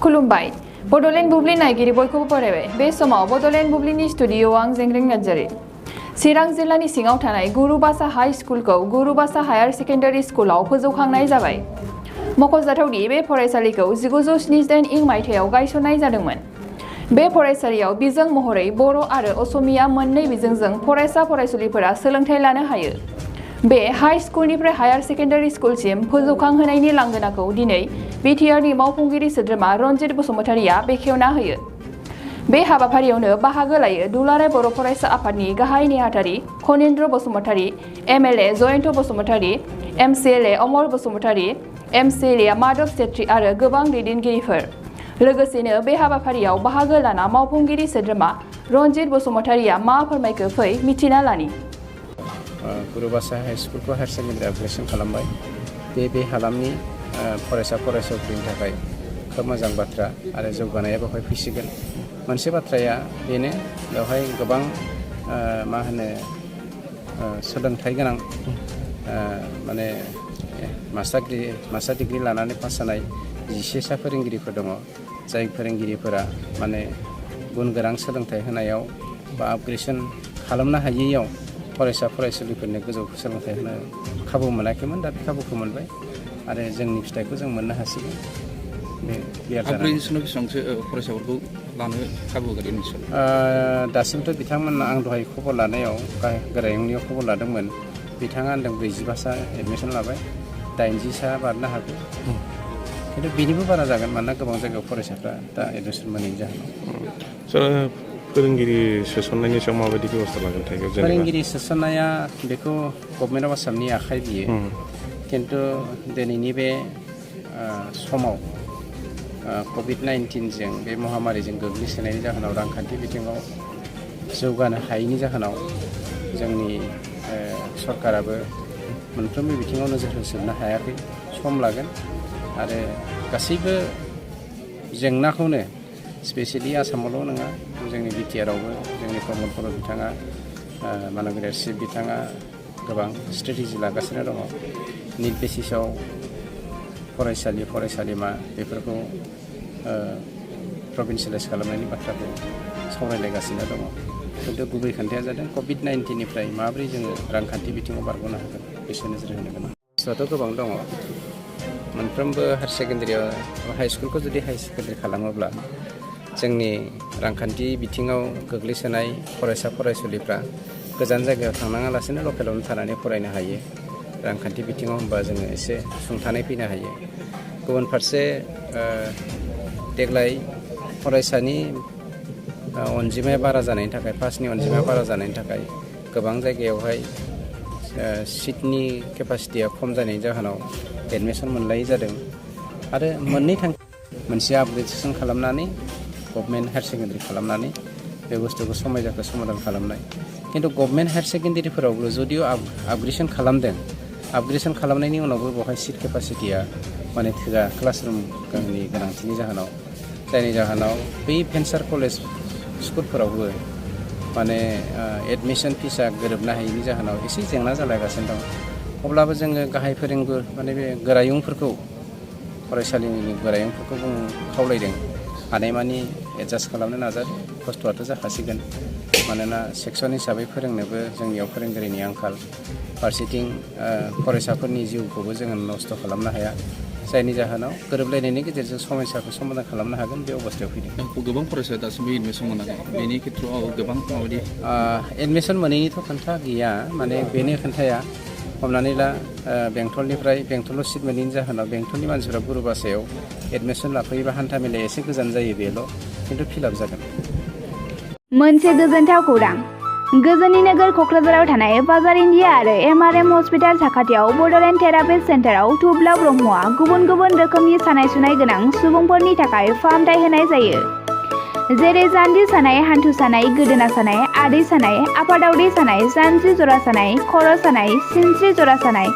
खुलुमबाय बड'लेण्ड बुब्लि नायगिरि बयखौबो बरायबाय बे समाव बड'लेण्ड बुब्लिनि स्टुडिअ'आव आं जेंग्रें नार्जारि चिरां जिल्लानि सिङाव थानाय गुरुबासा हाई स्कुलखौ गुरुबासा हायार सेकेन्डारि स्कुलाव फोजौखांनाय जाबाय मख'जाथावदि बे फरायसालिखौ 1978 इं मायथाइयाव गायसननाय जादोंमोन बे फरायसालियाव बिजों महरै बर' आरो असमिया मोननै बिजोंजों फरायसा फरायसुलिफोरा सोलोंथाइ लानो हायो बे हाई स्कुलनिफ्राय हायार सेकेन्डारि स्कुलसिम फोजौखांहोनायनि लांगोनाखौ दिनै बिटिआरनि मावफुंगिरि सोद्रोमा रनजित बसुमतारिया बेखेवना होयो बे हाबाफारियावनो बाहागो लायो दुलाराय बर' फरायसा आफादनि गाहाय नेहाथारि खनीन्द्र बसुमतारि एमएलए जयन्त बसुमतारि एमसिएलए अमर बसुमतारि एमसिएलए माधव सेत्री आरो गोबां दैदेनगिरिफोर लोगोसेनो बे हाबाफारियाव बाहागो लाना मावफुंगिरि सोद्रोमा रनजित बसुमतारिया मा फोरमायखो फै मिथिना लानि गुरुबासा हाई स्कुलखौ हायार सेकेन्डारि आपग्रेसन खालामबाय बे हालामनि फरायसा फरायसुलिफोरनि थाखाय खोब मोजां बाथ्रा आरो जौगानाया बेवहाय फैसिगोन मोनसे बाथ्राया बेनो बेवहाय गोबां मा होनो सोलोंथाइ गोनां माने मास्टार डिग्री लानानै पास जानाय 11सा फोरोंगिरिफोर दङ जाय फोरोंगिरिफोरा माने गुन गोनां सोलोंथाइ होनायाव बा आपग्रेसन खालामनो हायैयाव फरायसा फरायसुलिफोरनो गोजौ सोलोंथाइ होनो खाबु मोनाखैमोन दा बे खाबुखौ मोनबाय आरो जोंनि फिथाइखौ जों मोननो हासिगोन आपग्रेडेसनाव बेसेबांसो फरायसाफोरखौ लानो खाबु होगोन दासिमथ' बिथांमोना आं दहाय खबर लानायाव गोरायुंनियाव खबर लादोंमोन बिथाङा होनदों 45सा एडमिसन लाबाय 80सा बारनो हागौ खिन्थु बेनिबो बारा जागोन मानोना गोबां जायगायाव फरायसाफ्रा दा एडमिसन मोनैनि जाहोनाव फोरोंगिरि सोसननायनि सायाव माबायदि बेबस्था लागोन थाइगौ फोरोंगिरि सोसननाया बेखौ गभर्नमेन्ट अफ आसामनि आखाइ बियो खिन्थु दिनैनि बे समाव COVID-19जों बे महामारिजों गोग्लैसोनायनि जाहोनाव रांखान्थि बिथिङाव जौगानो हायैनि जाहोनाव जोंनि सरकाराबो मोनफ्रोमबो बिथिङाव नोजोर होजोबनो हायाखै सम लागोन आरो गासैबो जेंनाखौनो स्पेसियेलि आसामावल' नङा जोंनि बिटिआरावबो जोंनि प्रमद बर' बिथाङा मानगिरि चिफ बिथाङा गोबां स्ट्रेटेजि लागासिनो दङ निड बेसिसाव फरायसालिमा बेफोरखौ प्रभिन्सियेलाइज खालामनायनि बाथ्राखौ सावरायलायगासिनो दङ खिन्थु गुबै खोथाया जादों COVID-19निफ्राय माबोरै जोङो रांखान्थि बिथिङाव बारग'नो हागोन बेसो नोजोर होनो गोनां बुस्थुआथ' गोबां दङ मोनफ्रोमबो हायार सेकेन्डारियाव हाई स्कुलखौ जुदि हायार सेकेन्डारि खालामोब्ला जोंनि रांखान्थि बिथिङाव गोग्लैसोनाय फरायसा फरायसुलिफ्रा गोजान जायगायाव थांनाङालासिनो लकेलावनो थानानै फरायनो हायो रांखान्थि बिथिङाव होनबा जोङो एसे सुंथानाय फैनो हायो गुबुन फारसे देग्लाय फरायसानि अनजिमाया बारा जानायनि थाखाय पासनि अनजिमाया बारा जानायनि थाखाय गोबां जायगायावहाय सिटनि केपासिटिया खम जानायनि जाहोनाव एडमिसन मोनलायै जादों आरो मोननै थांखि मोनसे आपग्रेडेसन खालामनानै गभर्नमेन्ट हायार सेकेन्डारि खालामनानै बे बुस्थुखौ समायजाखौ समाधान खालामनाय खिन्थु गभर्नमेन्ट हायार सेकेन्डारिफोरावबो जुदिअ आपग्रेडेसन खालामदों आपग्रेडेसन खालामनायनि उनावबो बेवहाय सिट केपासिटिया माने थोआ क्लासरुमनि गोनांथिनि जाहोनाव जायनि जाहोनाव बै भेन्सार कलेज स्कुलफोरावबो माने एडमिसन फिसा गोरोबनो हायैनि जाहोनाव एसे जेंना जालायगासिनो दं अब्लाबो जोङो गाहाय फोरोंगुरु माने बे गोरायुंफोरखौ फरायसालिनि गोरायुंफोरखौ जों खावलायदों हानायमानि एडजास्ट खालामनो नाजादों खस्थ'आथ' जाखासिगोन मानोना सेक्सन हिसाबै फोरोंनोबो जोंनियाव फोरोंगिरिनि आंखाल फारसेथिं फरायसाफोरनि जिउखौबो जोङो नस्थ' खालामनो हाया जायनि जाहोनाव गोरोबलायनायनि गेजेरजों समस्याखौ समाधान खालामनो हागोन बे अबस्थायाव फैदों गोबां फरायसाया दासिमबो एडमिसन मोनाखै बेनि खेथ्रआव गोबां माबायदि एडमिसन मोनैनिथ' खोथा गैया माने बेनो खोन्थाया हमनानै ला बेंटलनिफ्राय सिट मोनैनि जाहोनाव बेंटलनि मानसिफ्रा गुरुबासायाव एडमिसन लाफैयोबा हान्था मेलाया एसे गोजान जायो बेल' खिन्थु फिलाप जागोन मोनसे गोजोनथाव खौरां गोजोननि नोगोर क'क्राझाराव थानाय बाजार इन्डिया आरो MRM हस्पिटाल साखाथियाव बड'लेण्ड थेरापिस्ट सेन्टाराव थुब्ला ब्रह्मआ गुबुन गुबुन रोखोमनि सानाय सुनाय गोनां सुबुंफोरनि थाखाय फाहामथाय होनाय जायो जेरै जान्जि सानाय हान्थु सानाय गोदोना सानाय आदै सानाय आफादावदै सानाय जानजि जरा सानाय खर' सानाय सिनस्रि जरा सानाय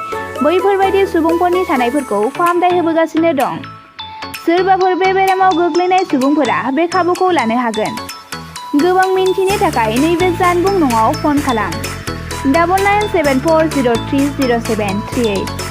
बैफोरबायदि सुबुंफोरनि सानायफोरखौ फाहामथाय होबोगासिनो दं सोरबाफोर बे बेरामाव गोग्लैनाय सुबुंफोरा बे खाबुखौ लानो हागोन गोबां मिन्थिनो थाखाय नैबे जानबुं नङाव फन खालाम 9974030738